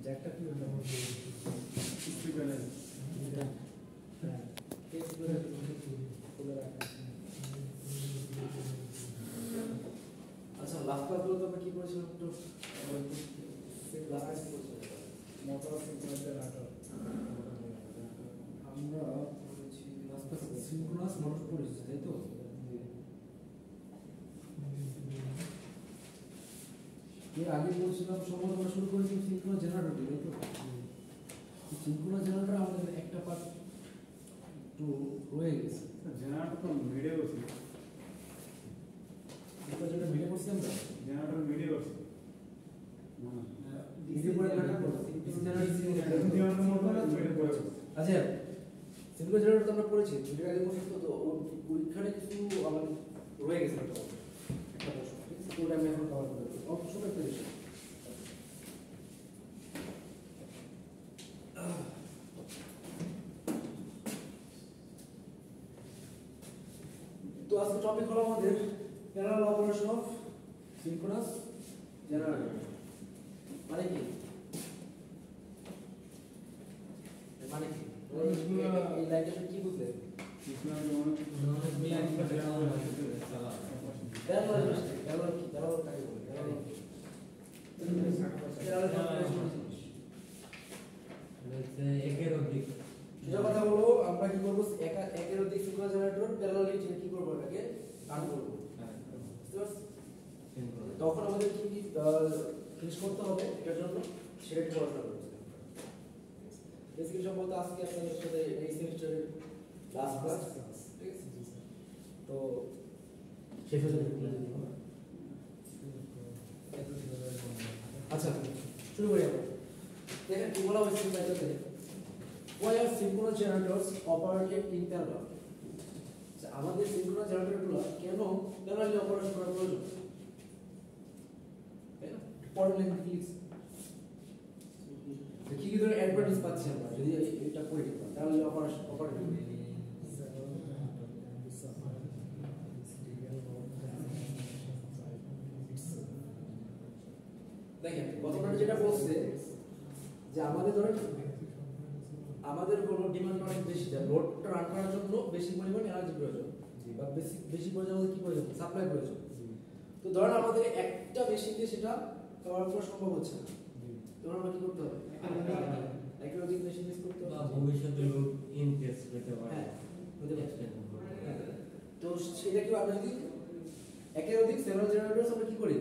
জ্যাকটা কি ওটা বলতে স্পিকার এটা হ্যাঁ কেস করে খুলে রাখা আচ্ছা লাস্ট ক্লাসগুলো তো আমরা কি করেছিলাম একটু মোটর সিনক্রোনাস রাটার আমরা করেছি লাস্ট ক্লাসে সিনক্রোনাস মোটর পড়েছি তাই তো এর আগে বলছিলাম সম্ভবত আমরা শুরু করেছি সিনক্রোনাস জেনারেটর দিয়ে তাই তো সিনক্রোনাস জেনারেটর আমাদের একটা পার্ট একটু রয়ে গেছে জেনারেটর তো মিডে বসে যেটা মিলে করছি আমরা জেনারেটর মিডে বসে ডিসি পরে কাটা করছি জেনারেটর মোটর মিডে পড়ে আচ্ছা সিনক্রোনাস জেনারেটর তো আমরা পড়েছি দুটো আগে বলছি তো ওইখানে কিছু আমাদের রয়ে গেছে একটা প্রশ্ন ঠিক আছে ওটা আমি এখন কভার করে দেব অল্প সময় পেয়েছি তো আজকে টপিক হলো আমাদের parallel operation of synchronous generator মানে কি মানে কি এই লাইনটা কি বুঝলে প্যারালাল কি প্যারালাল কাকে বলে একের অধিক সোজা কথা হলো আমরা কি করব একের অধিক সিনক্রোনাস জেনারেটর প্যারালালি কি করব এটাকে রান করব বুঝতে পারছ তখন আমাদের কি কি ফিনিশ করতে হবে এটার জন্য সেটা পড়াশোনা করতে হবে বেসিক্যালি সম্ভবত আজকে আপনাদের সাথে এই সেমিস্টারের লাস্ট ক্লাস ঠিক আছে তো শেষ হয়ে যাবে আচ্ছা শুরু করি আমরা দেখেন কি বলা হয়েছে টাইটেলে why are synchronous generators operated in parallel আমাদের সিনক্রোনাস জেনারেটরগুলো কেন প্যারালালি অপারেশন করা প্রয়োজন তাই না পরের লাইনে কি লিখছে কি কি ধরনের অ্যাডভান্টেজ পাচ্ছি আমরা যদি এটা করে দিতাম প্যারালালি অপারেশন অপারেটিং দেখেন গতবারে যেটা বলছে যে আমাদের ধরেন আমাদের কোনো ডিমান্ড অনেক বেশি যায় লোডটা রান করার জন্য বেশি পরিমাণ এনার্জি প্রয়োজন বা বেশি পরিমাণ আমাদের কি প্রয়োজন সাপ্লাই প্রয়োজন তো ধরেন আমাদের একটা মেশিন দিয়ে সেটা কভার করা সম্ভব হচ্ছে না তখন আমরা কি করতে হবে একটা অধিক মেশিন ইউজ করতে হবে ভবিষ্যতে লোড ইনকেস পেতে পারে হ্যাঁ হতে পারে তো সেটা কি আমরা যদি একের অধিক সেভারাল জেনারেটরস আমরা কি করি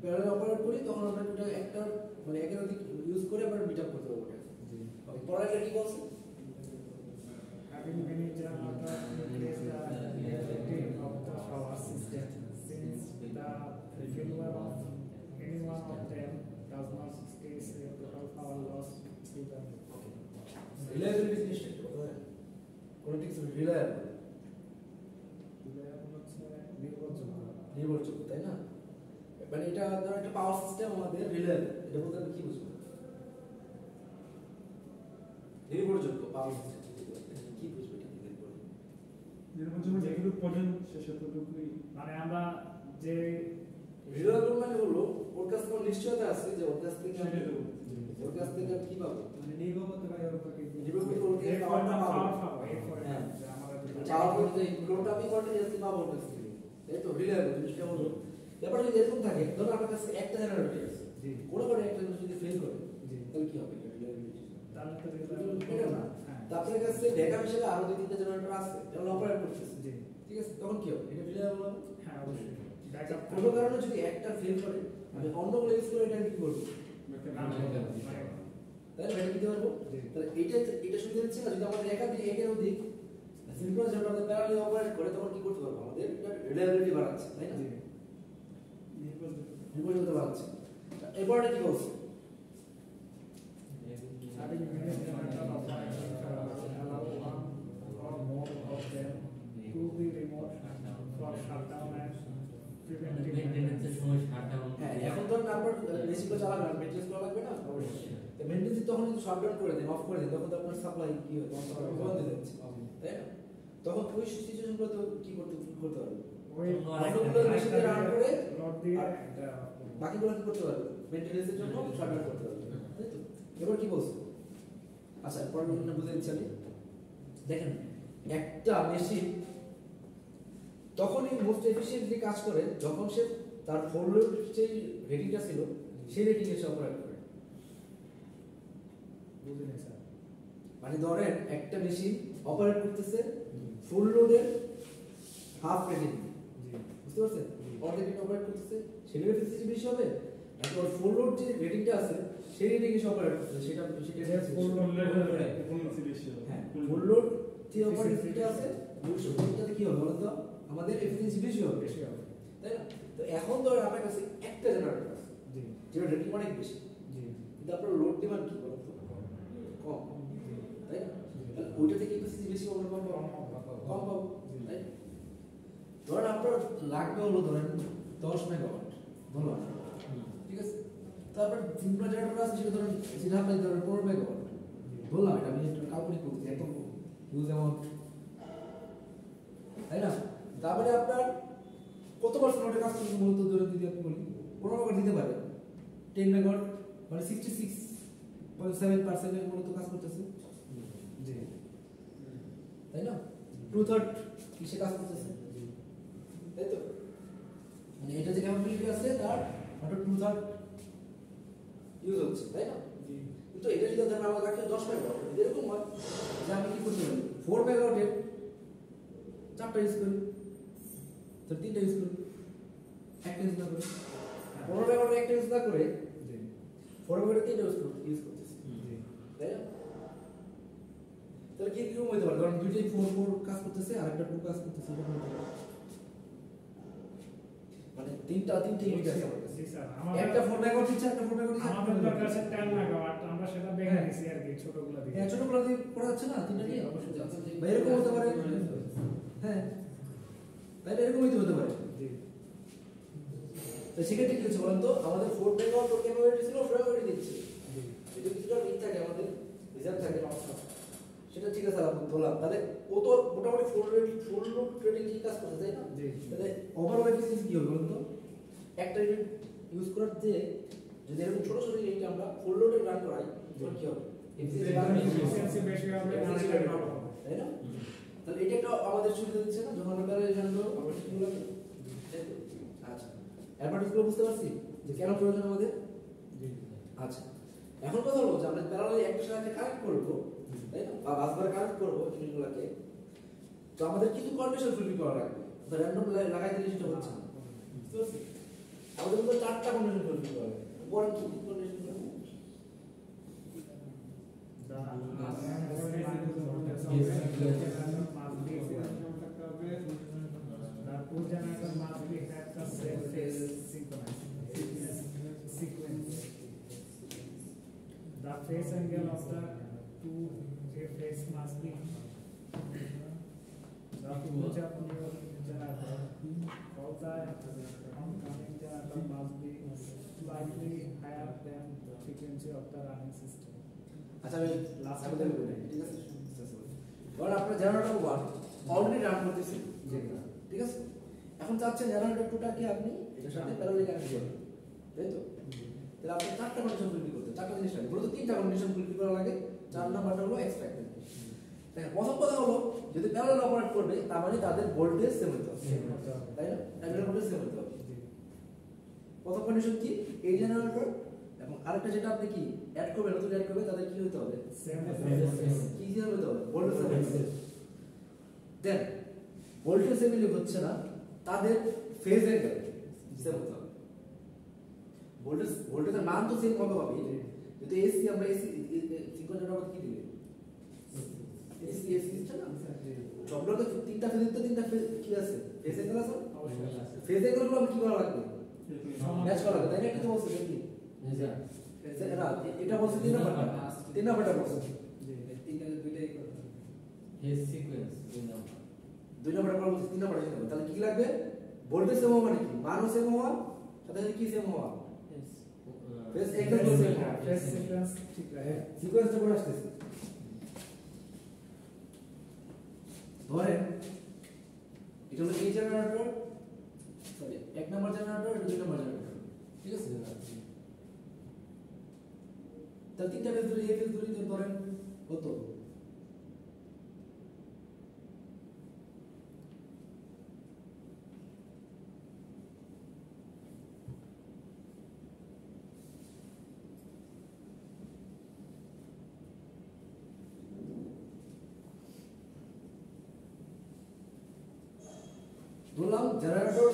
প্যারালাল অপারেট করি তখন আমরা এটা একটা মানে একের অধিক ইউজ করে আমরা মিট আপ করতে পারবো ওকে পরেরটা কি বলছে having many generators replace the effective of the power system since the failure of any one of them does not cause a total power loss to the reliability জিনিসটা কি বলতে পারেন কোন ঠিক রিলায়েবল নির্ভরযোগ্য তাই না মানে এটা ধর একটা পাওয়ার সিস্টেম আমাদের রিলায়েবল এটা বলতে আমরা কি বুঝবো নির্ভরযোগ্য পাওয়ার সিস্টেম কি বুঝবো এটা নির্বাচন যেগুলো পড়েন সেসবটুকুই মানে আমরা যে রিলায়েবল মানে হলো ওর কাছে কোনো নিশ্চয়তা আছে যে ওর কাছ থেকে আমি ওর কাছ থেকে আমি কি পাবো মানে নির্ভরতা বা নির্ভর করে ওর থেকে পাওয়ারটা পাবো হ্যাঁ পাওয়ার করতে লোডটা আমি কন্টিনিউয়াসলি পাবো ওর কাছ থেকে তাই তো রিলায়েবল জিনিসটা হলো ব্যাপারটা যদি এরকম থাকে ধরো আমার কাছে একটা জেনারেটর আছে জি কোনো করে একটা যদি ফেল করে জি তাহলে কি হবে রিলায়েবিলিটি তাহলে তো এটা না তো আপনার কাছে ব্যাকআপ হিসেবে আরো দুই তিনটা জেনারেটর আছে যেগুলো অপারেট করতেছে জি ঠিক আছে তখন কি হবে এটা রিলায়েবল হবে হ্যাঁ অবশ্যই ব্যাকআপ কোনো কারণে যদি একটা ফেল করে আমি অন্যগুলো ইউজ করে এটা কি করবো তাহলে ব্যাকআপ দিতে পারবো তাহলে এটা শুধু হচ্ছে না যদি আমাদের একাধিক একের অধিক সিনক্রোনাস জেনারেটর প্যারালালি অপারেট করে তখন কি করতে পারবো আমাদের রিলায়েবিলিটি বাড়াচ্ছে তাই না নির্ভরযোগ্যতা বাড়াচ্ছে এরপরে কি বলছে having many generators operating allow one or more of them to be removed for shutdown and preventive মেইনটেনেন্সের সময় শাটডাউন হ্যাঁ এখন ধরুন আপনার মেশিনগুলো চালাবেন আর মেইনটেনেন্স করা লাগবে না অবশ্যই তো মেইনটেনেন্স তখন যদি শাটডাউন করে দেন অফ করে দেন তখন তো আপনার সাপ্লাই কি হয় তখন তো বন্ধ হয়ে যাচ্ছে তাই না তখন ওই সিচুয়েশনগুলো তো কি করতে পারবে ওই অনেকগুলো মেশিনে রান করে লোড দিয়ে আর একটা বাকিগুলো কি করতে পারবে মেইনটেনেন্সের জন্য শাটডাউন করতে পারবে তাই তো এবার কি বলছো আচ্ছা পরের মিনিটটা বুঝে দিচ্ছি আমি দেখেন একটা মেশিন তখনই মোস্ট এফিশিয়েন্টলি কাজ করে যখন সে তার ফুল লোড যে রেটিংটা ছিল সেই রেটিং এর সাথে অপারেট করে বুঝলেন স্যার মানে ধরেন একটা মেশিন অপারেট করতেছে ফুল লোডের হাফ রেটিং জি বুঝতে পারছেন অর্ধেক অপারেট করতেছে সেটার এফিসিয়েন্সি বেশি হবে নাকি ওর ফুল লোড যে রেটিংটা আছে সেই রেটিং এ অপারেট করতেছে সেটা ফুল লোড হ্যাঁ ফুল লোড যে অপারেটরটা আছে ওইটাতে কি হবে বলুন তো আমাদের এফিসিয়েন্সি বেশি হবে বেশি হবে তাই না তো এখন ধরেন আপনার কাছে একটা জেনারেটর আছে জি যেটা রেটিং অনেক বেশি জি কিন্তু আপনার লোড ডিমান্ড কি বলুন তো কম তাই না তাহলে ওইটা থেকে এফিসিয়েন্সি বেশি হবে কম পাবো কম পাবো তাই না? ধরেন আপনার লাগবে হলো ধরেন 10 মেগাওয়াট ধরলাম ঠিক আছে তারপর সিম্পল জেনারেটর আছে সেটা ধরেন সেটা আপনি ধরেন 15 মেগাওয়াট বললাম এটা আমি একটু কাল্পনিক করতেছি একদম ইউজ অ্যামাউন্ট তাই না তারপরে আপনার কত পার্সেন্ট ওটা কাজ করতে মূলত ধরে যদি আপনি বলি 15 মেগাওয়াট দিতে পারে 10 মেগাওয়াট মানে 66.7% এর মূলত কাজ করতেছে জি তাই না 2/3 কিসে কাজ করতেছে তাই তো মানে এটা যে ক্যাপাবিলিটি আছে তার মাত্র 2/3 ইউজ হচ্ছে তাই না কিন্তু এটা যদি ধরেন আমার কাছে 10 মেগাওয়াট এরকম হয় যে আমি কি করতে পারি 4 মেগাওয়াটের 4টা ইউজ করি তো 3টা ইউজ করি একটা ইউজ না করে 15 মেগাওয়াট একটা ইউজ না করে জি 4 মেগাওয়াট 3টা ইউজ করতেছি জি তাই না তাহলে কি কি হইতে পারে কারণ দুইটাই 4 কাজ করতেছে আর একটা 2 কাজ করতেছে এটা হতে পারে মানে তিনটা ইউনিট আছে আমার কাছে জি স্যার আমার একটা 4 মেগাওয়াট দিচ্ছে একটা 4 মেগাওয়াট দিচ্ছে আমাদের দরকার আছে 10 মেগাওয়াট আমরা সেটা বের করে দিছি আর কি ছোটগুলো দিই হ্যাঁ ছোটগুলো দিয়ে করা যাচ্ছে না তিনটা দিয়ে অবশ্যই যাচ্ছে। বা এরকম হতে পারে হ্যাঁ তাহলে এরকম হতে পারে জি তো সেক্ষেত্রে কি হচ্ছে বলেন তো আমাদের 4 মেগাওয়াট ক্যাপাবিলিটি ছিল 4 মেগাওয়াট দিচ্ছে জি যদি কিছুটা মিট থাকে আমাদের রিজার্ভ থাকে সেটা ঠিক আছে আপনি বললাম তাহলে ও তো মোটামুটি ফুল লোড ট্রেডিং কি কাজ করতে তাই না জি তাহলে ওভারঅল এফিসিয়েন্সি কি হবে বলুন তো একটা ইউনিট ইউজ করার যে যদি এরকম ছোট ছোট ইউনিট আমরা ফুল লোডে রান করাই তখন কি হবে এফিসিয়েন্সি বেশি হবে Efficiency অনেক ভালো হবে তাই না তাহলে এটা একটা আমাদের সুবিধা দিচ্ছে না যখন আমরা প্যারালাল করব অবশ্যই কি লাগবে আচ্ছা অ্যাডভান্টেজ গুলো বুঝতে পারছি যে কেন প্রয়োজন আমাদের জি আচ্ছা এখন কথা হলো যে আমরা প্যারালালি একটা সাথে কানেক্ট করব তাই না বা বাসবার কানেক্ট করব জিনিসগুলোকে তো আমাদের কিছু কন্ডিশন ফুলফিল করা লাগবে তো র্যান্ডম লাগাই দিলে সেটা হচ্ছে না বুঝতে পারছি আমাদের তো 4টা কন্ডিশন ফুলফিল করা লাগবে বলেন কি condition The two generator must be have the same phase sequence. The phase angle of the two phase must be the push up new generator. All the oncoming generator must be slightly higher than the frequency of the running system. আচ্ছা আমি last আমাদের বলি ঠিক আছে কারণ আপনার generator 1 already run করতেছে ঠিক আছে এখন চাচ্ছেন জেনারেটর 2টাকে আপনি এটার সাথে প্যারালালি কানেক্ট করবেন তাই তো তাহলে আপনি 4টা কন্ডিশন ফুলফিল করতে 4টা জিনিস লাগে বলতে 3টা কন্ডিশন ফুলফিল করা লাগে 4 নাম্বারটা হলো এক্সট্রাক্টেড দেখেন প্রথম কথা হলো যদি প্যারালাল অপারেট করবে তার মানে তাদের ভোল্টেজ সেম হতে হবে তাই না টাইমের ভোল্টেজ সেম হতে হবে প্রথম কন্ডিশন কি এই জেনারেটর এবং আরেকটা যেটা আপনি কি অ্যাড করবেন নতুন অ্যাড করবেন তাদের কি হতে হবে কি কি হতে হবে ভোল্টেজ দেন ভোল্টেজ সেমিলি হচ্ছে না তাদের ফেজ অ্যাঙ্গেল সেম হতে হবে ভোল্টেজের মান তো সেম কত হবে কিন্তু এসি আমরা এসি সিকোয়েন্সটা আমাদের কি দিবে এসি দিচ্ছে না সবগুলো তো তিনটা ফেজ কি আছে ফেজ অ্যাঙ্গেল আছে ফেজ অ্যাঙ্গেল গুলো আমরা কি করা লাগবে ম্যাচ করা লাগবে তাই না এটা তো বলছে কি এটা বলছে 3 নাম্বারটা বলছে দুই নাম্বারটা বলছে 3 নাম্বারটা বলছে তাহলে কি লাগবে ভোল্টেজ সেম হওয়া মানে কি মানও সেম হওয়া সাথে কি সেম হওয়া ফেজ অ্যাঙ্গেল সেম হওয়া Phase sequence ঠিক আছে সিকোয়েন্সটা করে আসতেছে ধরেন এটা হলো এই জেনারেটর এক নম্বর জেনারেটর দুই নম্বর জেনারেটর, ঠিক আছে? তাহলে তিনটা ফেজ ধরে, এই ফেজ ধরে ধরেন কত? ধরলাম জেনারেটর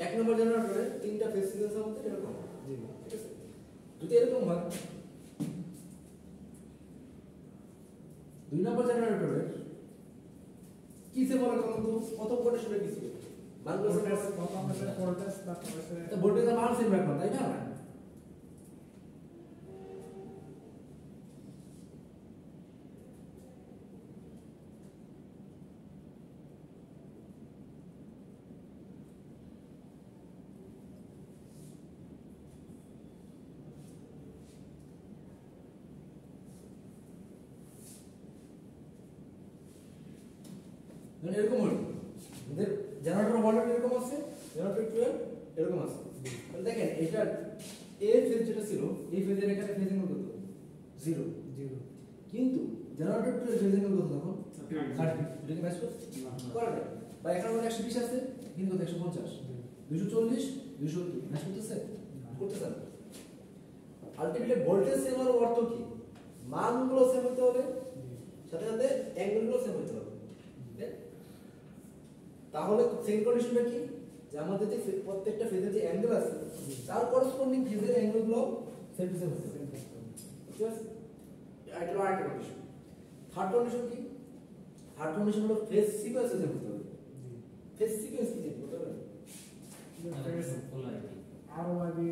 এক নম্বর জেনারেটরে তিনটা ফেজ সিকোয়েন্সের মধ্যে এরকম, জি ঠিক আছে? যদি এরকম হয়, দুই নম্বর জেনারেটরের কিসে বলা কত কত পটেশনে কিসে মানলো ভোল্টেজ কত আমাদের ভোল্টেজ বা কত তো ভোল্টেজের মান সেম রাখলাম, তাই না? মানে এরকম হলো আমাদের জেনারেটর ভোল্টেজ এরকম আছে, জেনারেটর 12 এরকম আছে। তাহলে দেখেন এটা এ ফেজ যেটা ছিল, এই ফেজের এখানে ফেজ এঙ্গেল কত? 0। জিরো কিন্তু জেনারেটর 12 ফেজ এঙ্গেল কত তখন? 30। এটা কি ম্যাচ করে না? বা এখানে আমাদের 120 আছে, কিন্তু 150, 240, 270 ম্যাচ করতেছে? করতেছে না। আলটিমেটলি ভোল্টেজ সেম হওয়ার অর্থ কি? মানগুলো সেম হতে হবে, সাথে সাথে অ্যাঙ্গেলগুলো সেম হতে হবে। তাহলে সেকেন্ড কন্ডিশনটা কি? যে আমাদের যে প্রত্যেকটা ফেজের যে অ্যাঙ্গেল আছে তার করেসপন্ডিং ফেজের অ্যাঙ্গেলগুলো সেম টু সেম হতে হবে, ঠিক আছে? এটা হলো আরেকটা কন্ডিশন। থার্ড কন্ডিশন কি? থার্ড কন্ডিশন হলো ফেজ সিকোয়েন্স সেম হতে হবে। ফেজ সিকোয়েন্স কি সেম হতে হবে? পোলারিটি আরো আগে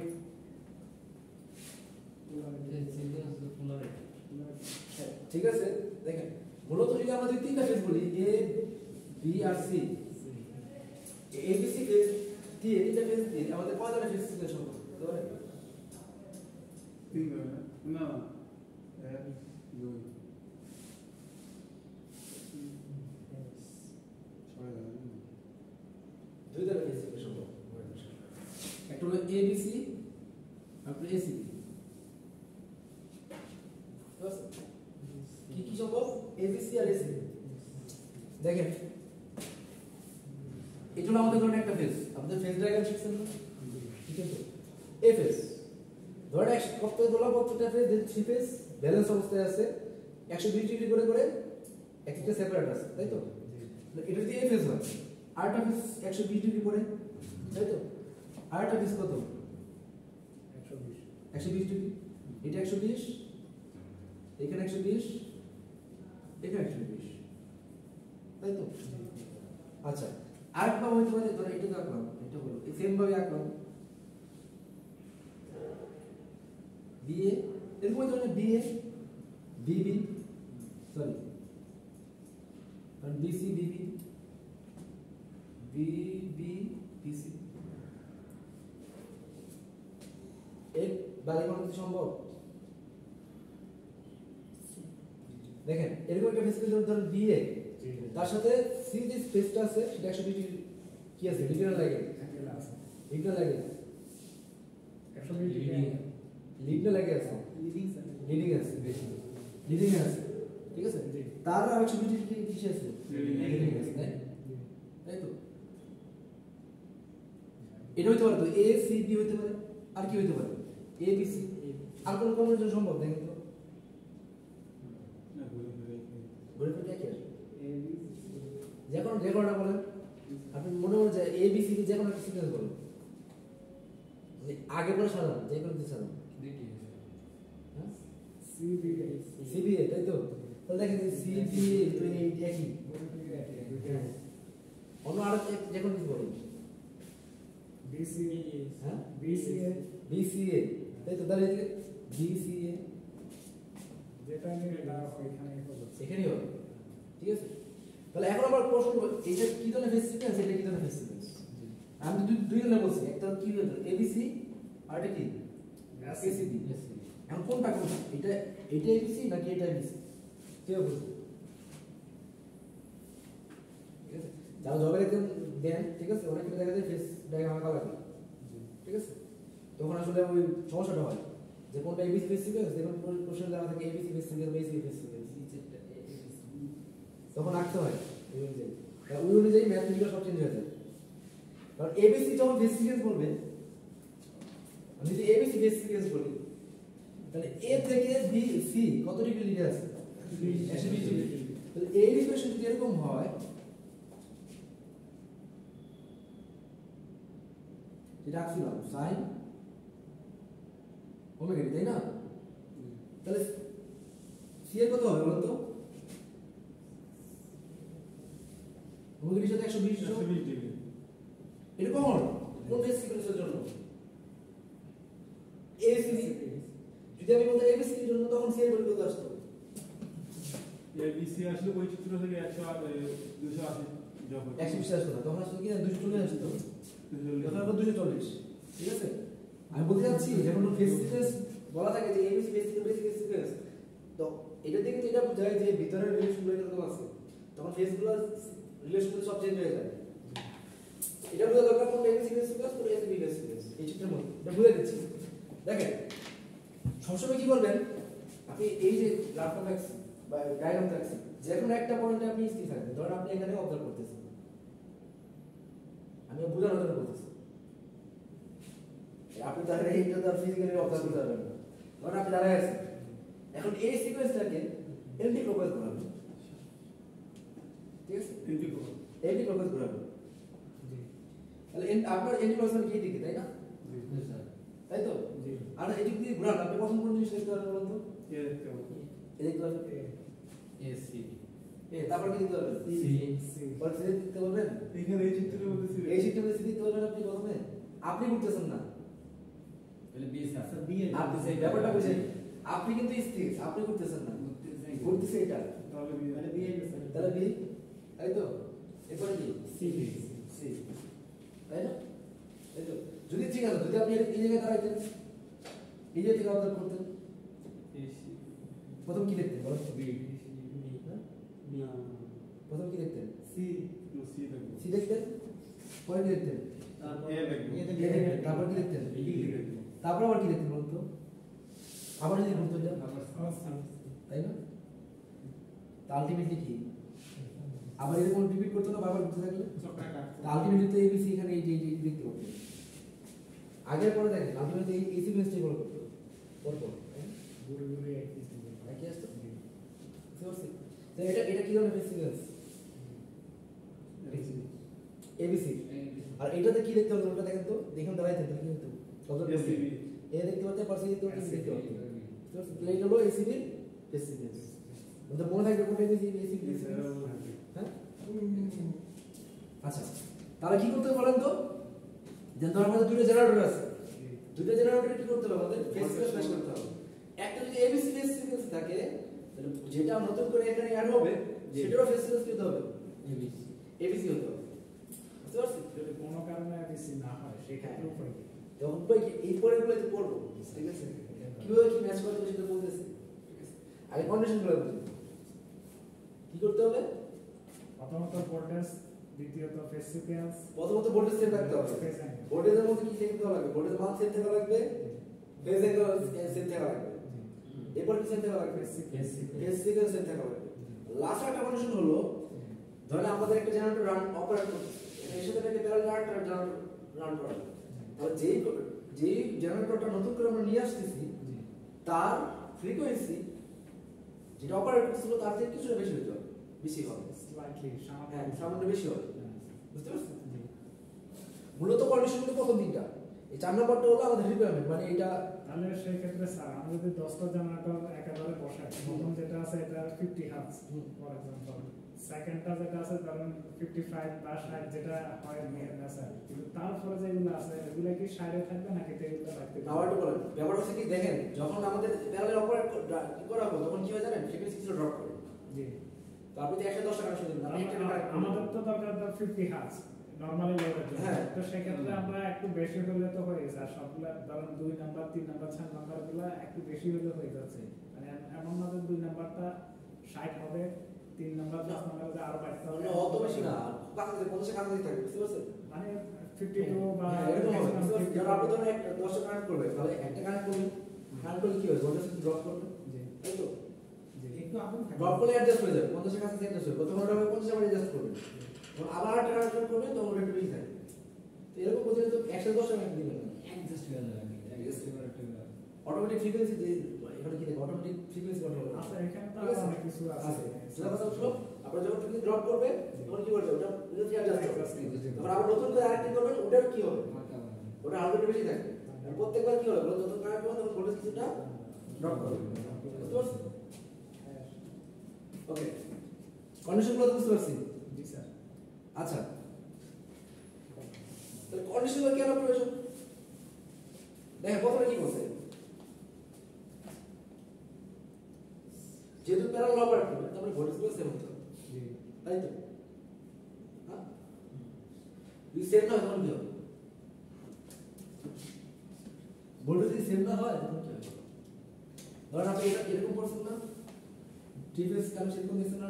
হ্যাঁ, ঠিক আছে। দেখেন মূলত যদি আমরা যদি তিনটা ফেজ বলি A B R C, A B C phase দিয়ে তিনটা ফেজ দিয়ে আমাদের কয়টা ফেজ সিকোয়েন্স হবে? বলতে পারেন? তিন না এক দুই ছয় দুই ধরনের ফেজ সিকোয়েন্স হবে। একটা হলো এ বি সি আর এ সি। কি কি সম্ভব? এ বি সি আর এ সি। দেখেন এটা হলো আমাদের ধরুন একটা ফেজ, আমাদের ফেজ ডায়াগ্রাম শিখছেন না? ঠিক আছে, এ ফেজ ধরেন এক প্রত্যেক দোলা প্রত্যেকটা ফেজ থ্রি ফেজ ব্যালেন্স অবস্থায় আছে, 120 ডিগ্রি করে করে একটা সেপারেট আছে, তাই তো? এটা যদি এ ফেজ হয়, আরেকটা ফেজ 120 ডিগ্রি করে, তাই তো? আরেকটা ফেজ কত? 120 120 ডিগ্রি। এটা 120, এখানে 120, এখানে 120, তাই তো? আচ্ছা, আরেকটা হইতে পারে, ধরো এটা আঁকলাম, এটা হলো এই সেম ভাবে আঁকলাম বিএ, এরকম হইতে পারে বিএ বিবি, সরি বিসি বিবি বিবি বিসি, এক বাড়ি বানাতে সম্ভব? দেখেন এরকম একটা ফেজ ধরুন বিএ, তার সাথে সি যে স্পেসটা আছে সেটা 120 ডিগ্রি কি আছে? লিনিয়ার লাগে, অ্যাঙ্গেল আছে লিনিয়ার লাগে, 120 ডিগ্রি লিনিয়ার লাগে আছে, লিডিং আছে, লিডিং আছে, ঠিক আছে? তার আর 120 ডিগ্রি কিসে আছে? লিডিং আছে, তাই? তাই তো? এটা হইতে পারে তো এ সি বি হইতে পারে, আর কি হইতে পারে? এ বি সি। আর কোন কম্বিনেশন সম্ভব? দেখেন তো ঘুরে ফিরে কি আসে? যে কোনোটা বলেন, আপনি মনে মনে যায় এ বি সি যে কোনো একটা সিকোয়েন্স বলেন, মানে আগে পরে সাজান, যে কোনো কিছু সাজান, হ্যাঁ? সিবিএ, তাই তো? তাহলে দেখেন সিবিএ তো এই একই, অন্য আরো যে কোনো কিছু বলেন, হ্যাঁ? বিসিএ, তাই তো? তাহলে এদিকে বিসিএ যেটা নিয়ে এটা ওইখানে হবে এখানেই হবে, ঠিক আছে? তাহলে এখন আবার প্রশ্ন করব, এটা কি ধরনের ফেজ সিকোয়েন্স, এটা কি ধরনের ফেজ সিকোয়েন্স? আমি দুই ধরনের বলছি, একটা কি ধরনের এবিসি আর এটা কি এসিবি। এখন কোনটা কোনটা? এটা এবিসি নাকি এটা এবিসি? কে বলছে? ঠিক আছে, যারা জবের এক্সাম দেন, ঠিক আছে, অনেক ক্ষেত্রে দেখা যায় ফেস ডায়াগ্রাম আঁকা লাগে, ঠিক আছে, তখন আসলে ওই সমস্যাটা হয় যে কোনটা এবিসি ফেস সিকোয়েন্স, দেখুন কোশ্চেন দেওয়া থাকে এবিসি ফেস সিকোয়েন্স বা এসি ফেস সিকোয়েন্স, তখন আঁকতে হয় ওই অনুযায়ী। ওই অনুযায়ী ম্যাথমেটিক্যাল সব চেঞ্জ হয়ে যায়। কারণ এবিসি যখন ফেস সিকোয়েন্স বলবে, আমি যদি এবিসি ফেস সিকোয়েন্স বলি, তাহলে এ থেকে বি সি কত ডিগ্রি লিডে আছে? 120 ডিগ্রি। তাহলে এই ইকুয়েশন যদি এরকম হয়, এটা রাখছিলাম সাইন ওমেগা টি, তাই না? তাহলে সি এর কত হবে বলতো? ওমেগা টির সাথে 120 ডিগ্রি। এটা কমন কোন ফেস সিকোয়েন্সের জন্য? এসি। যদি আমি বলতে এবিসি এর জন্য, তখন সি এর ভ্যালু কত আসতো? এবিসি আসলে ওই চিত্র থেকে 280 যোগ হবে। 120 আসতো না, তখন আসতো কি 240 আসতো, তখন আবার 240, ঠিক আছে? আমি বলতে চাচ্ছি যখন ফেস সিকোয়েন্স বলা থাকে যে এবিসি ফেস সিকোয়েন্স, তো এটা থেকে তো এটা বোঝায় যে ভিতরের রিলেশনগুলো এরকম আছে, তখন ফেসগুলো রিলেশনগুলো সব চেঞ্জ হয়ে যায়। এটা বোঝা দরকার কোনটা এবিসি ফেস সিকোয়েন্স, কোনটা এসি ফেস সিকোয়েন্স, এই চিত্রের মধ্যে এটা বুঝে দিচ্ছি। দেখেন সবসময় কি করবেন, আপনি এই যে গ্রাফটা রাখছেন বা ডায়াগ্রামটা রাখছেন, যে কোনো একটা পয়েন্টে আপনি স্থির থাকবেন। ধরেন আপনি এখানে অবজার্ভ করতেছেন, আমি বোঝানোর জন্য বলতেছি, আপনি তাহলে এইটা তো ফিজিক্যালি অবজার্ভ করতে পারবেন না। ধরেন আপনি দাঁড়ায় আছেন, এখন এই সিকোয়েন্সটাকে এন্টি ক্লকওয়াইজ ঘোরাবেন, ঠিক আছে? এন্টি ক্লকওয়াইজ ঘোরাবেন, তাহলে আপনার এন্টি ক্লকওয়াইজ কি দিকে, তাই না? তাই তো? আর এদিক দিয়ে ঘোরান, আপনি প্রথম কোন জিনিস দেখতে পারবেন বলুন তো? এ দেখতে পারবেন, এসি তারপর কি দেখতে পারবেন? সি পরে সি দেখতে পারবেন। এখানে এই চিত্রের মধ্যে ছিল। এই চিত্রের মধ্যে সি দেখতে পারবেন আপনি প্রথমে, আপনি করতেছেন না, তাহলে বি স্যার আপনি সেই ব্যাপারটা বুঝেন, আপনি কিন্তু স্থির, আপনি করতেছেন না, করতেছে এটা, তাহলে তাহলে বি, তাই তো? এরপরে কি? সি। সি, তাই না? তাই তো? যদি ঠিক আছে, যদি আপনি এই জায়গায় দাঁড়াইতেন, এই জায়গা থেকে অবজার্ভ করতেন, এসি প্রথম কি দেখতেন বলেন তো? বি না প্রথম কি দেখতেন? সি দেখো। সি দেখতেন, পরে কি দেখতেন? এ দেখো। এ দেখতেন, তারপর কি দেখতেন? বি দেখো। তারপর আবার কি দেখতেন বলুন তো? আবার যদি ঘুরতে যান, তাই না? আলটিমেটলি কি আবার এরকম রিপিট করতে না, বারবার ঘুরতে থাকলে আলটিমেটলি তো এবিসি এখানে এই যে দেখতে পাচ্ছেন। আগের পরে দেখেন আলটিমেটলি এই সিকোয়েন্সটাই ফলো করতে হবে পরপর, ঘুরে ঘুরে একই সিকোয়েন্স। একই আসতো। বুঝতে পারছি? তো এটা কি ধরনের সিকোয়েন্স? এবিসি। আর এটাতে কি দেখতে হবে ওটা দেখেন তো, দেখুন দাঁড়াইতেন তাহলে কি হতো? এসিবি। এ দেখতে পাচ্ছেন, পাশে দেখতে পাচ্ছেন, দেখতে পাচ্ছেন। বুঝতে পারছি? তাহলে এটা হলো এসিবি ফেস সিকোয়েন্স। আমাদের মনে থাকবে কোনটা এবিসি ফেস সিকোয়েন্স, হ্যাঁ? আচ্ছা, তাহলে কি করতে হবে বলেন তো? যে ধর আমাদের দুটো জেনারেটর আছে, দুটো জেনারেটরে কি করতে হবে? আমাদের ফেস সিকোয়েন্স ম্যাচ করতে হবে। একটা যদি এবিসি ফেস সিকোয়েন্স থাকে, তাহলে যেটা নতুন করে এখানে অ্যাড হবে সেটারও ফেস সিকোয়েন্স কি হতে হবে? এবিসি এবিসি হতে হবে। বুঝতে পারছি? যদি কোনো কারণে বেশি না হয় সেক্ষেত্রে উপায় কি? যখন ভাই এই পরেরগুলো তো পড়বো, ঠিক আছে? কিভাবে কি ম্যাচ করতে হবে সেটা বলতেছি, ঠিক আছে? আগে কন্ডিশনগুলো বুঝি। কি করতে হবে? প্রথমত ভোল্টেজ, দ্বিতীয়ত ফেজ সিকোয়েন্স, প্রথমত ভোল্টেজ সেট রাখতে হবে। Phase angle. ভোল্টেজের মধ্যে কি সেট করা লাগবে? ভোল্টেজ মান সেট থাকা লাগবে, ফেজ অ্যাঙ্গেল সেট থাকা লাগবে, এরপর কি সেট থাকা লাগবে? ফেজ সিকোয়েন্স সেট থাকা লাগবে। লাস্ট একটা কন্ডিশন হলো, ধরেন আমাদের একটা জেনারেটর অপারেট করছে, এর সাথে একটা প্যারালাল আরেকটা জেনারেটর রান করা লাগে। তাহলে যেই জেনারেটরটা নতুন করে আমরা নিয়ে আসতেছি, তার ফ্রিকোয়েন্সি যেটা অপারেট করছিল তার থেকে কিছুটা বেশি হতে হবে, বেশি হবে, স্লাইটলি হ্যাঁ সামান্য বেশি হবে। বুঝতে পারছেন? মূলত কন্ডিশন কিন্তু প্রথম তিনটা, এই 4 নম্বরটা হলো আমাদের রিকোয়ারমেন্ট, মানে এটা তাহলে সেই ক্ষেত্রে স্যার আমরা যদি 10টা জেনারেটর একেবারে বসাই, প্রথম যেটা আছে এটা 50 হার্টজ ফর एग्जांपल, সেকেন্ডটা যেটা আছে ধরেন 55 বা 60 যেটা হয় না স্যার, কিন্তু তারপরে যেগুলো আছে এগুলা কি 60 থাকবে নাকি এগুলো রাখতে নাও একটু বলেন। ব্যাপারটা হচ্ছে কি দেখেন, যখন আমাদের প্যারালাল অপারেট করা হবে তখন কি হয় জানেন? ফ্রিকোয়েন্সি কিছু ড্রপ করে। জি, তো আপনি তো 110 টাকা শুনলেন, আপনি একটা আমাদের তো দরকার 50 হার্টজ নরমালি লোডের জন্য। হ্যাঁ। তো সেক্ষেত্রে আমরা একটু বেশি হলে তো হয়ে যায়, সবগুলা ধরেন 2 নাম্বার 3 নাম্বার 4 নাম্বারগুলো একটু বেশি হলে হয়ে যাচ্ছে, মানে এমন না যে 2 নাম্বারটা 60 হবে 3 নাম্বার 10 নাম্বার আরো বাড়তে হবে মানে অত বেশি না কাছাকাছি 50 কাছাকাছি থাকবে বুঝতে পারছেন মানে 52 বা হ্যাঁ, এরকম হবে maximum বুঝতে পারছেন? যেমন আপনি ধরেন একটা 10টা কানেক্ট করবে তাহলে একটা কানেক্ট করলে কানেক্ট করলে কি হবে ভোল্টেজ ড্রপ করবে জি তাই তো জি একটু আপন থাকে ড্রপ করলে অ্যাডজাস্ট হয়ে যাবে 50 এর কাছে অ্যাডজাস্ট হবে তখন ওটা 50 আবার অ্যাডজাস্ট করবে তখন আবার একটা কানেক্ট করবে তখন ওটা একটু বেশি থাকে তো এরকম প্রতিনিয়ত 110 টাকা দিবেন না অ্যাডজাস্ট হয়ে যাবে অ্যাডজাস্ট করে একটা অটোমেটিক ফ্রিকোয়েন্সি যে এখানে কি দেখো অটোমেটিক ফ্রিকোয়েন্সি কন্ট্রোল আচ্ছা এখানে তো ঠিক আছে? অনেক কিছু আছে সেটা কথা হলো আপনারা যখন ফ্রিকোয়েন্সি ড্রপ করবে তখন কি করবে ওটা ফ্রিকোয়েন্সি অ্যাডজাস্ট করবে তারপর আবার নতুন করে আরেকটি করবেন ওটার কি হবে ওটা আরো একটু বেশি থাকবে আর প্রত্যেকবার কি হবে যত কানেক্ট করবে তখন ভোল্টেজ কিছুটা ড্রপ করবে বুঝতে পারছেন ওকে কন্ডিশনগুলো তো বুঝতে পারছি জি স্যার আচ্ছা তাহলে কন্ডিশনগুলো কেন প্রয়োজন দেখেন প্রথমে কি বলছে যেহেতু প্যারালাল অপারেট করবে তারপরে ভোল্টেজগুলো সেম হতে হবে জি তাই তো হ্যাঁ যদি সেম না হয় তখন কি হবে ভোল্টেজ যদি সেম না হয় তখন কি হবে ধরেন আপনি এটা এরকম করছেন না থ্রি ফেজ কানেকশন কোন দেখছেন না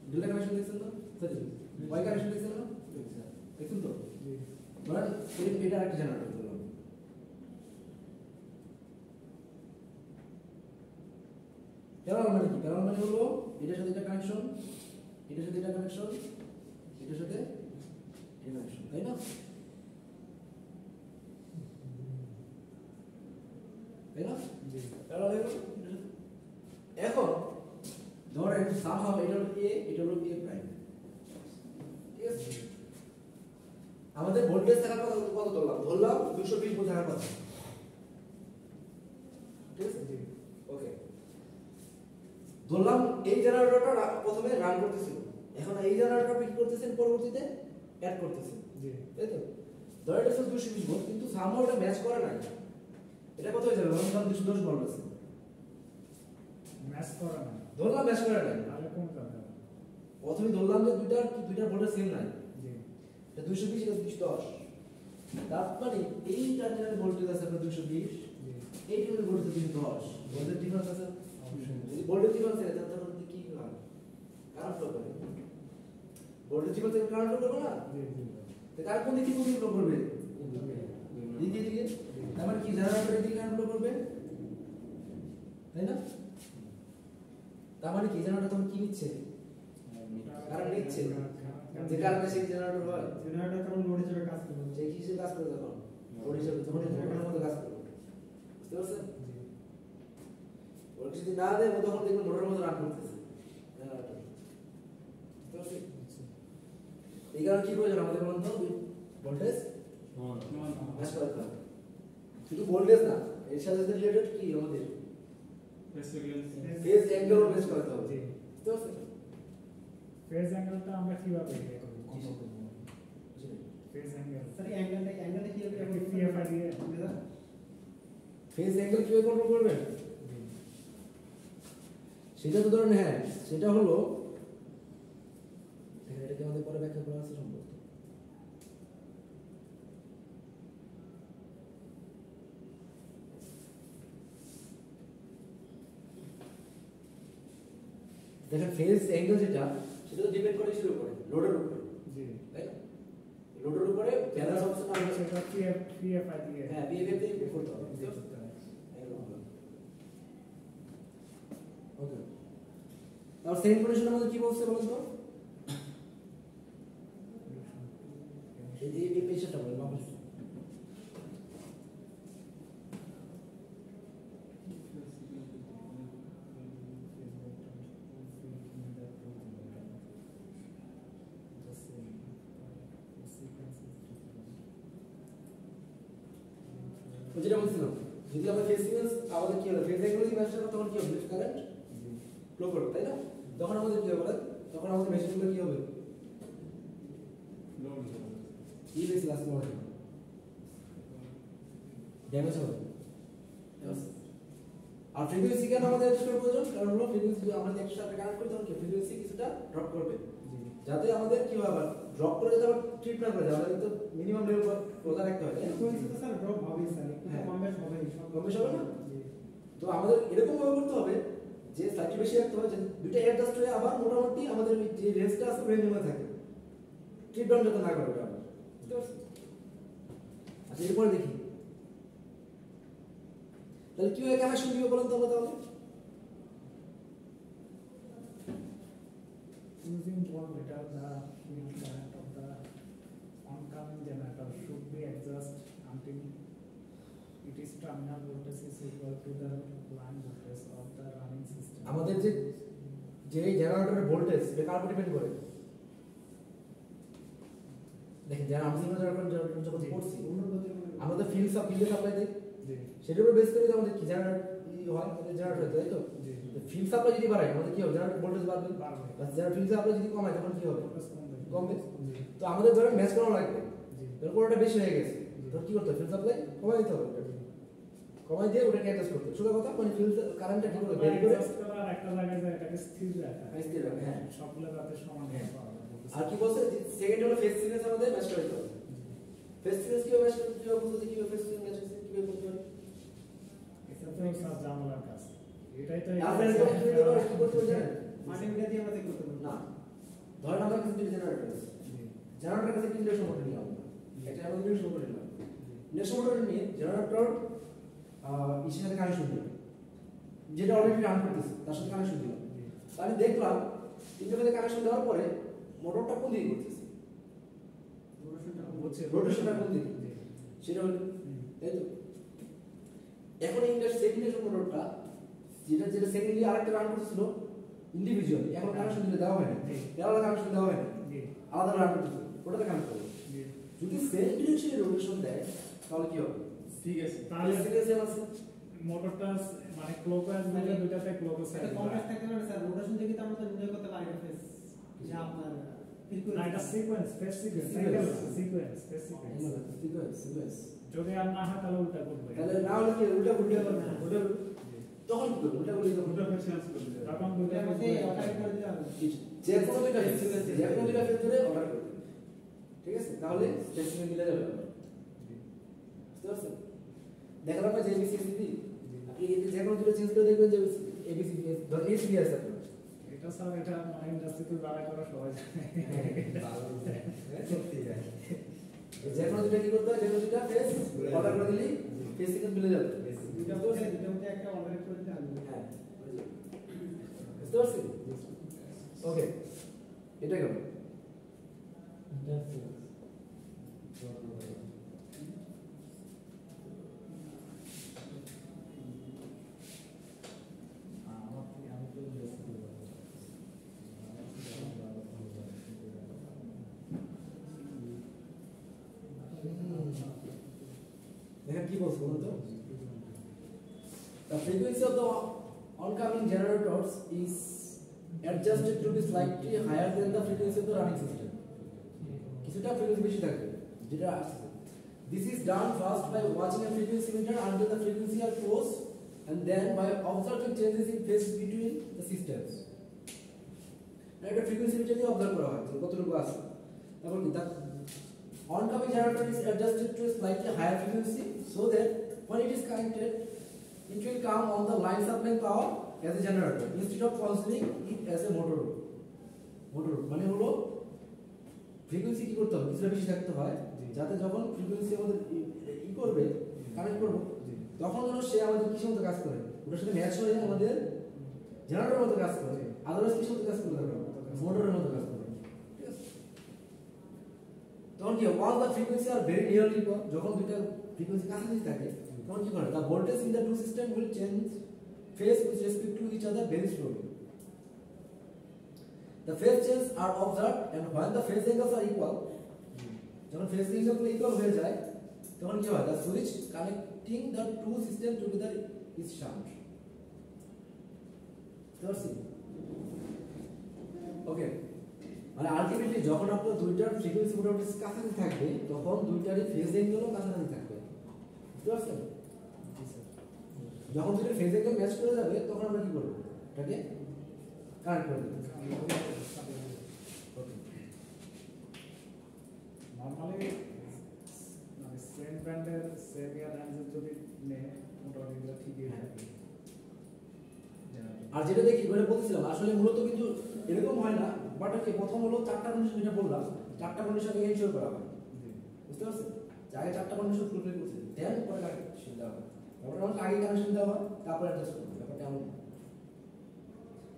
ডেল্টা কানেকশন দেখছেন না সরি ওয়াই কানেকশন দেখছেন না দেখুন তো জি ধরেন এটা একটা জেনারেটর বললাম প্যারালাল মানে কি প্যারালাল মানে হলো এটার সাথে এটা কানেকশন এটার সাথে এটা কানেকশন এটার সাথে এটা কানেকশন তাই না তাই না জি প্যারালাল হয়ে গেল এখন ধরেন সামহাউ এটা হলো এ এটা হলো এ প্রাইম ঠিক আছে আমাদের ভোল্টেজ থাকার কথা কত ধরলাম 220 ভোল্ট থাকার কথা ঠিক আছে জি ওকে ধরলাম এই জেনারেটরটা প্রথমে রান করতেছিল এখন এই জেনারেটরটা কি করতেছেন পরবর্তীতে অ্যাড করতেছেন জি তাই তো ধর এটা 220 ভোল্ট কিন্তু সামহাউ এটা ম্যাচ করে না এটা কত হয়ে যাবে ধরুন 210 ভোল্ট আছে ম্যাচ করা না ধরলাম ম্যাচ করে না তাহলে কোন যাবে প্রথমে ধরলাম যে দুইটা ভোল্টেজ সেম নাই জি এটা 220 এটা 210 তার মানে এই টার্মিনাল ভোল্টেজ আছে আপনার 220 জি এই টার্মিনাল ভোল্টেজ 210 ভোল্টেজ ডিফারেন্স আছে অবশ্যই যদি ভোল্টেজ ডিফারেন্স আছে তাহলে কি হয় কারেন্ট ফ্লো করে ভোল্টেজ ডিফারেন্স থেকে কারেন্ট ফ্লো করবে না জি জি তো কারেন্ট কোন দিকে ফ্লো করবে দিকে দিকে তার মানে কি জেনারেটর দিকে কারেন্ট ফ্লো করবে তাই না তার মানে কি জেনারেটর তখন কি নিচ্ছে কারেন্ট নিচ্ছে যে কারণে সেই জেনারেটর হয় জেনারেটর কারণ লোড হিসেবে কাজ করবে যে কি হিসেবে কাজ করে তখন লোড হিসেবে তখন জেনারেটরের মতো কাজ করবে বুঝতে পারছেন ওর যদি না দেয় ও তখন দেখবেন মোটরের মতো রান করতেছে জেনারেটর বুঝতে পারছেন এই কারণে কি প্রয়োজন আমাদের বলুন তো ভোল্টেজ ম্যাচ করতে হবে শুধু ভোল্টেজ না এর সাথে সাথে রিলেটেড কি আমাদের ফেজ অ্যাঙ্গেল ম্যাচ করতে হবে জি বুঝতে পারছেন ফেজ অ্যাঙ্গেলটা আমরা কিভাবে ইয়ে করব ফেজ অ্যাঙ্গেল স্যার এই অ্যাঙ্গেলটা কি হবে এখন পিএফআই দিয়ে ফেজ অ্যাঙ্গেল কিভাবে কন্ট্রোল করবেন জি সেটা তো ধরেন হ্যাঁ সেটা হলো এটাকে আমাদের পরে ব্যাখ্যা করা আছে সম্ভবত দেখেন ফেজ অ্যাঙ্গেল যেটা সেটা তো ডিপেন্ড করে কিসের উপরে লোডের উপরে জি তাই না লোডের উপরে ব্যালেন্স অবস্থা না হলে সেটা পিএফআই দিয়ে হ্যাঁ বিহেভিয়ার দিয়ে ইমপ্রুভ করতে হবে জি, করতে হবে। ওকে আর সেম কন্ডিশনের মধ্যে কি বলছে বলুন তো এই পেশাটা বলেন বাবা যেটা বলছিলাম যদি আমরা ফেজ সিকোয়েন্স আমাদের কি হবে ফেজ অ্যাঙ্গেল যদি ম্যাচ করে তখন কি হবে কারেন্ট ফ্লো করবে তাই না তখন আমাদের কি হবে তখন আমাদের মেশিনগুলো কি হবে কি বেশি লাস্ট মনে হয় ড্যামেজ হবে আর ফ্রিকোয়েন্সি কেন আমাদের এক্সট্রা প্রয়োজন কারণ হলো ফ্রিকোয়েন্সি যদি আমরা এক্সট্রা কানেক্ট করি তখন কি ফ্রিকোয়েন্সি কিছুটা ড্রপ করবে যাতে আমাদের কি হবে আবার ড্রপ করে যাতে আবার ট্রিপ না করে যাবে কিন্তু মিনিমাম লেভেল বজায় রাখতে হয় তাই না? ফ্রিকোয়েন্সি তো স্যার ড্রপ হবেই স্যার একটু হ্যাঁ। কম বেশ হবেই সব কম বেশি হবে না? তো আমাদের এরকম ভাবে করতে হবে যে স্লাইডটি বেশি রাখতে হবে, যে দুইটা অ্যাডজাস্ট হয়ে আবার মোটামুটি আমাদের যে রেঞ্জটা আছে রেঞ্জের মধ্যে থাকে, ট্রিপ ডাউন যাতে না করে ওটা আবার, বুঝতে পারছেন? আচ্ছা এরপরে দেখি তাহলে কিভাবে কানেকশন দিবে বলেন তো আমরা তাহলে। Using voltmeter, the field current of the oncoming generator should be adjusted until its terminal voltage is equal to the line voltage of the running system. আমাদের যে যে জেনারেটরের ভোল্টেজ এটা কার উপর ডিপেন্ড করে? দেখেন যারা আমি সিঙ্গেল জেনারেটর যখন করছি আমাদের ফিল্ড সাপ্লাই দেই, জি সেটার উপর বেস করে আমাদের কি জেনারেটর হয়, আমাদের জেনারেটর তাই তো। জি ফিল্ড সাপ্লাই যদি বাড়ায় আমাদের কি হবে, জেনারেটর ভোল্টেজ বাড়বে, বাড়বে। আর জেনারেটর ফিল্ড সাপ্লাই যদি কমায় তখন কি হবে, voltage কমবে। কমবে। জি তো আমাদের ধরেন ম্যাচ করানো লাগবে, জি ধরুন কোনটা বেশি হয়ে গেছে, তখন কি করতে হবে, ফিল্ড সাপ্লাই কমাই দিতে হবে, কমাই দিয়ে ওটাকে অ্যাডজাস্ট করতে হবে। সোজা কথা মানে ফিল্ড কারেন্টটা কি করে বের করে adjust করা আর একটা জায়গায় যায় এটাকে স্থির রাখা। স্থির রাখা, হ্যাঁ। সবগুলো যাতে সমান হ্যাঁ। পাওয়া যায়। আর কি বলছে সেকেন্ড হলো ফেজ সিকোয়েন্স আমাদের ম্যাচ করে দিতে হবে। ফেজ সিকোয়েন্স কিভাবে ম্যাচ করতে, কিভাবে বুঝতে, কিভাবে ফেজ সিকোয়েন্স ম্যাচ করতে, কিভাবে করতে হবে। এটা তো সব জানালার কাজ। এটাই তো আপনারা কি করতে পারবেন, কি করতে পারবেন জানেন? মাল্টিমিটার দিয়ে আমরা চেক করতে পারবো। না, ধরেন আমরা কিছু জেনারেটর আছে, জি জেনারেটরের কাছে ইন্ডাকশন মোটর নিলাম, এটা আমাদের ইন্ডাকশন মোটর নিলাম, ইন্ডাকশন মোটর নিয়ে জেনারেটর ইসের সাথে কানেকশন দিলাম, যেটা অলরেডি রান করতেছে তার সাথে কানেকশন দিলাম। তো আমি দেখলাম তিনটে ফেজে কানেকশন দেওয়ার পরে মোটরটা কোন দিকে ঘুরতেছে, রোটেশনটা কোন দিকে, জি সেটা হলো তাই তো। এখন এই ইন্ডাকশন মোটরটা যেটা যেটা সেকেন্ডলি আরেকটা রান করতেছিল ইন্ডিভিজুয়ালি, এখন কানেকশন দিলে দেওয়া হয় না, আলাদা কানেকশন দেওয়া হয় না, জি আলাদা রান করতেছিল, ওটাতে কানেক্ট করবো। জি যদি সেম ডিরেকশনে রোটেশন দেয় তাহলে কি হবে, ঠিক আছে। তাহলে সিরিয়াসলি আছে মোটরটা মানে ক্লকওয়াইজ দিলে দুটাতে ক্লকওয়াইজ এটা কমপ্লেক্স থাকতে পারে স্যার, রোটেশন থেকে তো আমরা তো নির্ণয় করতে পারি না ফেজ যে আপনার না ফ্রিকোয়েন্সি এটা sequence phase sequence sequence phase sequence যদি আর না হয় তাহলে উল্টা করবে তাহলে না হলে কি উল্টা উল্টা করবে, উল্টা তখন কি করবে, উল্টা করলে তখন দুটো ফেজ চেঞ্জ করে দিতে হবে। তখন দুটা এর মধ্যে অর্ডার করে দিতে হবে। যে কোনো দুইটা ফেজ যে কোনো দুইটা ফেজ ধরে অর্ডার করবে, ঠিক আছে, তাহলে স্টেশনে মিলে যাবে। বুঝতে পারছেন? দেখালাম না যে এবিসিডি, আপনি এই যে কোনো দুটো চেঞ্জ করে দেখবেন যে এবিসিডি ধর এসিডি আছে আপনার, এটা স্যার এটা মানে ইন্ডাস্ট্রিতে যারা করা সবাই জানে সত্যি ভাই। যে কোনো দুটো কি করতে হয়, যে কোনো দুটো ফেজ অর্ডার করে দিলেই ফেজ সিকোয়েন্স মিলে যাবে। দুইটা বসে দুইটার মধ্যে একটা অর্ডার করে দিতে হবে। হ্যাঁ, বুঝতে পারছি? ওকে, এটা কেমন? দেখেন কি বলছে বলুন তো। The frequency of the oncoming generators is adjusted to be slightly higher than the frequency of the running system. কিছুটা ফ্রিকোয়েন্সি বেশি থাকবে যেটা আসছে। This is done first by watching a frequency meter until the frequency are close, and then by observing changes in phase between the systems. না এটা frequency metre দিয়ে observe করা হয় যে কতটুকু আছে। তারপর কি that oncoming generator is adjusted to a slightly higher frequency so that when it is connected it will come on the line supplying power as a generator instead of considering it as a motor মানে হলো frequency কি করতে হবে কিছুটা বেশি থাকতে হয় যাতে যখন ফ্রিকোয়েন্সি আমাদের ই করবে কানেক্ট করব তখন যেন সে আমাদের কিসের মতো কাজ করে ওটার সাথে ম্যাচ হয়ে আমাদের জেনারেটরের মতো কাজ করে আদারওয়াইজ কিসের মতো কাজ করবে মোটরের মতো কাজ করবে ঠিক আছে তখন কি when the frequency are very nearly যখন দুইটা ফ্রিকোয়েন্সি কাছাকাছি থাকে তখন কি করে the voltage in the two system will change phase with respect to each other very slowly. The phase changes are observed and when the phase angles are equal, যখন phase angles equal হয়ে যায় তখন কি হয় the switch connecting the two systems together is shunt. ওকে মানে ultimately যখন আপনার দুইটার ফ্রিকোয়েন্সি মোটামুটি কাছাকাছি থাকবে তখন দুইটারই ফেজ অ্যাঙ্গেলও কাছাকাছি থাকবে বুঝতে পারছেন যখন দুটো ফেজ অ্যাঙ্গেল ম্যাচ করে যাবে তখন আমরা কি করব এটাকে কানেক্ট করে দেব ওকে নরমালি মানে সেম ব্র্যান্ডের সেম ইয়ার যদি নেয় মোটামুটি ঠিকই থাকে আর যেটা দেখি ওটা বলছিলাম আসলে মূলত কিন্তু এরকম হয় না, বাট ওকে প্রথম হলো চারটা কন্ডিশন যেটা বললাম, চারটা কন্ডিশন এনশিওর করা হয়, বুঝতে পারছেন? আগে চারটা কন্ডিশন ফুলফিল করছে, দেন পরে কানেকশন দেওয়া হয়। তারপরে আগে কানেকশন দেওয়া হয়, তারপরে অ্যাডজাস্ট করবে, ব্যাপারটা এমন না।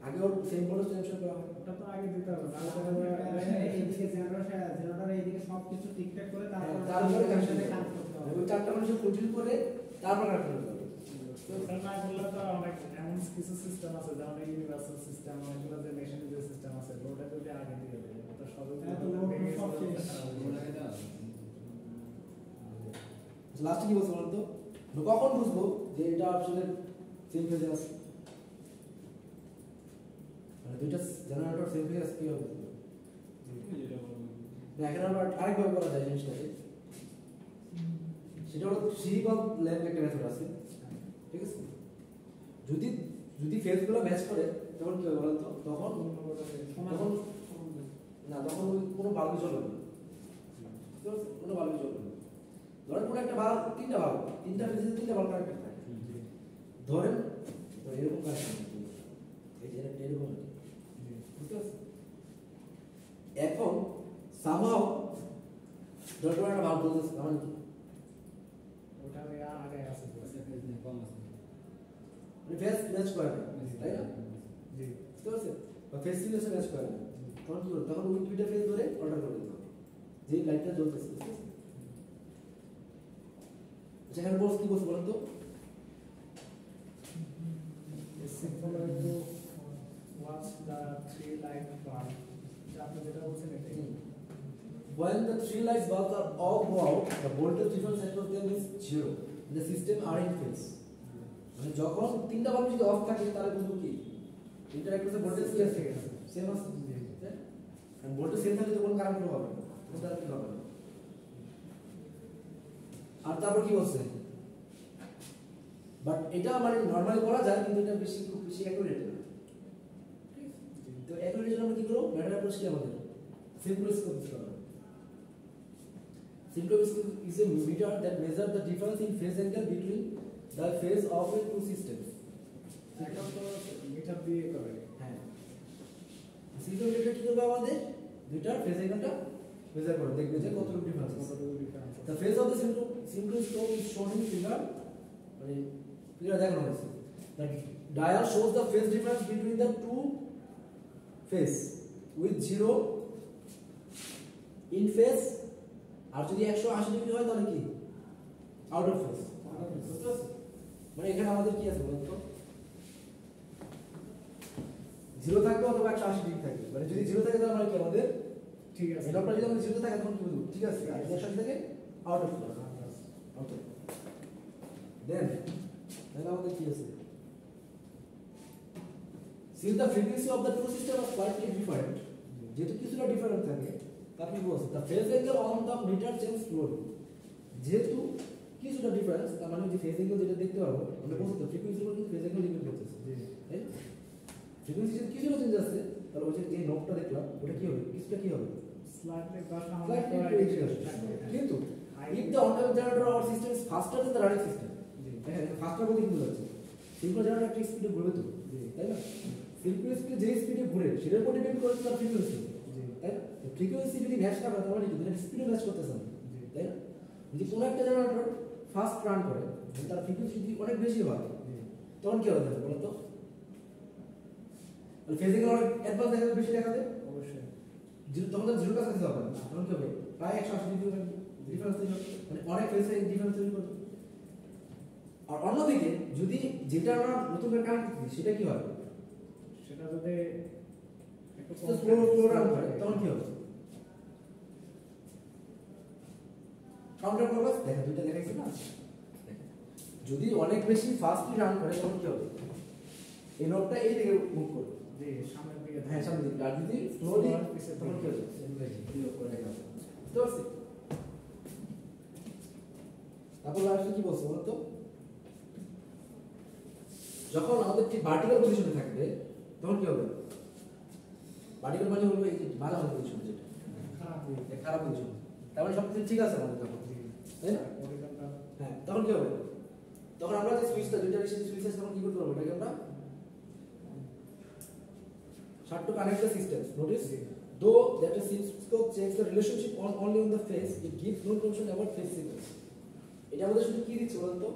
আগে ওর সেম ভোল্টেজ এনশিওর করা হয়। ওটা তো আগে দিতে হবে, তাহলে এইদিকে জেনারেটর এইদিকে সবকিছু ঠিকঠাক করে তারপরে কানেকশন কানেক্ট করতে হবে। ওই চারটা কন্ডিশন ফুলফিল করে তারপর কানেকশন করতে হবে। তো না করলে তো অনেক এমন কিছু সিস্টেম আছে যেমন ইউনিভার্সাল সিস্টেম, অনেকগুলো যে মেশিনারি সিস্টেম আছে, ওটা যদি আগে দিয়ে দেয় তো সবই হ্যাঁ, তো লোড সব শেষ। লাস্টে কি বলছো বলুন তো? কখন বুঝবো যে এটা আসলে সেম ফেজে আছে? মানে দুইটা জেনারেটর সেম ফেজে আছে কি হবে? না এখানে আবার আরেকভাবে করা যায় জিনিসটাকে, সেটা হলো থ্রি বাল্ব ল্যাম্প একটা মেথড আছে, ঠিক আছে? যদি যদি ফেজগুলো ম্যাচ করে তখন কি হবে বলুন তো? তখন না, তখন ওই কোনো বাল্বই জ্বলবে না, বুঝতে পারছেন? কোনো বাল্বই জ্বলবে না। ধরেন কোনো একটা বাল্ব, তিনটা বাল্ব, তিনটা ফেজে তিনটা বাল্ব কানেক্টেড থাকে, ধরেন এরকম কানেকশন, এই যে এরকম, বুঝতে পারছেন? এখন সামহাও ধরেন একটা বাল্ব জ্বলতেছে, মানে কি ওটা আগে আছে কম আছে। মানে ফেজ ম্যাচ করে না, তাই না? জি বুঝতে পারছেন? বা ফেজ সিরিয়াসে ম্যাচ করে না, তখন কি করবে? তখন ওই দুইটা ফেজ ধরে অর্ডার করে দিতে হবে, যেই লাইটটা জ্বলতেছে, বুঝতে পারছেন? যেখানে বলছ কি বলছে বলেন তো? Simple to watch the three light bulb, আপনি যেটা বলছেন এটাই। When the three lights bulbs are all go out, the voltage difference across them is zero. The system are in phase. মানে যখন তিনটা বাল্ব যদি অফ থাকে তাহলে বুঝবো কি তিনটা একটা ভোল্টেজ কি আছে, সেম আছে, কারণ ভোল্টেজ সেম থাকলে তো কোনো কারেন্ট ফ্লো হবে না, কোনো কারেন্ট ফ্লো হবে না। আর তারপর কি বলছে? বাট এটা মানে নরমালি করা যায়, কিন্তু এটা বেশি খুব বেশি অ্যাকুরেট না, ঠিক আছে? তো অ্যাকুরেট জন্য আমরা কি করব? ম্যাটার অ্যাপ্রোচ কি আমাদের সিম্পলেস্ট করতে হবে। Symptoms is a meter that measures the difference in phase angle between the phase of the two systems. এখন তো মিটার দিয়ে করে। হ্যাঁ, সিম্পটোমিটার কি করবে? আমাদের দুইটার ফেজ অ্যাঙ্গেলটা মেজার করে দেখবে যে কতটুকু ডিফারেন্স আছে। The phase of the symptom is shown in figure, মানে ফিগার দেখানো হয়েছে। The dial shows the phase difference between the two phase with 0 in phase, আর যদি 180 ডিগ্রি হয় তাহলে কি আউট অফ ফেজ, বুঝতে পারছেন? মানে এখানে আমাদের কি আছে বলতো? 0 থাকবে অথবা 180 ডিগ্রি থাকবে, মানে যদি 0 থাকে তাহলে মানে কি আমাদের ঠিক আছে, এটা যদি আমাদের 0 থাকে তখন কি বুঝবো? ঠিক আছে, আর 180 থেকে আউট অফ ফেজ, ওকে। দেন আমাদের কি আছে? Since the frequency of the two systems are slightly different, যেহেতু কিছুটা ডিফারেন্ট থাকে, তারপর বলছে the phase angle on the meter change slowly, যেহেতু কিছুটা ডিফারেন্স, তার মানে যে ফেজ অ্যাঙ্গেল যেটা দেখতে পারবো আমরা বলছি তো ফ্রিকোয়েন্সির উপর কিন্তু ফেজ অ্যাঙ্গেল ডিপেন্ড করতেছে, তাই না? ফ্রিকোয়েন্সি যদি কিছুটা চেঞ্জ আসে তাহলে ওই যে নোটটা দেখলাম ওটা কি হবে? কিছুটা কি হবে? স্লাইডলি বাসা Slightly increase আসবে। কিন্তু if the on-time generator or system is faster than the running system, হ্যাঁ ফাস্টার বলতে কি বোঝাচ্ছে? সিঙ্ক্রো জেনারেটর একটা স্পিডে ঘুরবে তো, তাই না? সিঙ্ক্রো স্পিডে যে স্পিডে ঘুরে সেটার উপর ডিপেন্ড করে তার ফ্রিকোয়েন্সি, তাই না? ফ্রিকোয়েন্সি যদি ম্যাচ না করে তাহলে কি স্পিডে ম্যাচ করতেছে না, তাই না? যদি কোনো একটা জেনারেটর ফাস্ট রান করে তার ফ্রিকোয়েন্সি যদি অনেক বেশি হয় তখন কি হবে বলো তো? ফেজ অ্যাঙ্গেল অনেক অ্যাডভান্স দেখাবে, বেশি দেখাবে অবশ্যই। তখন তার 0 কাছাকাছি হবে না, তখন কি হবে? প্রায় 180 ডিগ্রি ডিফারেন্স তৈরি হবে, মানে অনেক ফেজ ডিফারেন্স তৈরি করবে। আর অন্যদিকে যদি যেটা আমরা নতুন করে কানেক্ট করছি সেটা কি হবে? সেটা যদি একটু স্লো রান করে তখন কি হবে? কাউন্টার ক্লকওয়াইজ দেখেন, দুইটা দেখাইছি না? যদি অনেক বেশি ফাস্টলি রান করে তখন কি হবে? এই নোটটা এই দিকে মুভ করবে, জি সামনের দিকে, হ্যাঁ সামনের দিকে। আর যদি স্লোলি তখন কি হবে? করে দেখা হবে, বুঝতে পারছি? তারপর লাস্টে কি বলছো বলতো? যখন আমাদের ঠিক ভার্টিক্যাল পজিশনে থাকবে তখন কি হবে? ভার্টিক্যাল মানে হলো এই যে মাঝামাঝি পজিশন, যেটা খারাপ পজিশন, তার মানে সব কিছু ঠিক আছে আমাদের তখন, তাই না? হ্যাঁ, তখন কি হবে? তখন আমরা যে সুইচটা দুইটা রেখে সুইচ আছে তখন কি করতে পারবো? এটাকে আমরা hard to connect the systems. Notice, though that a oscilloscope checks the relationship only on the phase, it gives no information about phase sequence. এটা আমাদের শুধু কি দিচ্ছে বলুন তো?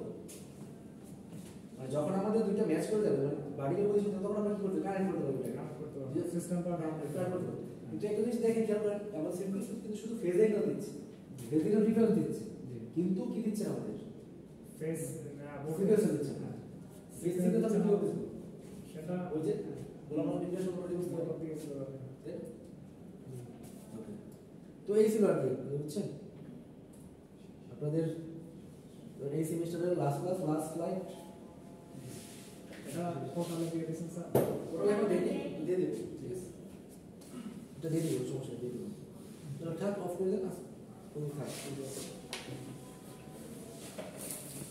মানে যখন আমাদের দুইটা ম্যাচ করে যাবে মানে বাড়ির পজিশন তখন আমরা কি করতে কানেক্ট করতে পারবো এটা কানেক্ট করতে হবে সিস্টেমটা কানেক্ট করতে পারবো। কিন্তু একটা জিনিস দেখেন খেয়াল করেন আমরা সিম্পল কিন্তু শুধু ফেজ অ্যাঙ্গেল দিচ্ছি, ফেজ অ্যাঙ্গেল ডিফারেন্স দিচ্ছি, কিন্তু কি দিচ্ছে না আমাদের ফেস ফ্রিকোয়েন্সি দিচ্ছে না। ফেজ সিকোয়েন্স আমরা কি বুঝবো? সেটা ওই যে বললাম আমরা ইন্টারনেশন করে বুঝতে পারবো। ওকে, তো এই ছিল আর কি, বুঝছেন? আপনাদের এই সেমিস্টারের লাস্ট ক্লাস লাস্ট স্লাইড এটা পোর্টালে দিয়ে দিয়েছেন স্যার ওটা আমি দিয়ে দেব, ঠিক আছে? এটা দিয়ে দেব, সমস্যা নেই, দিয়ে দেব। থাক, অফ করে দেন, থাক।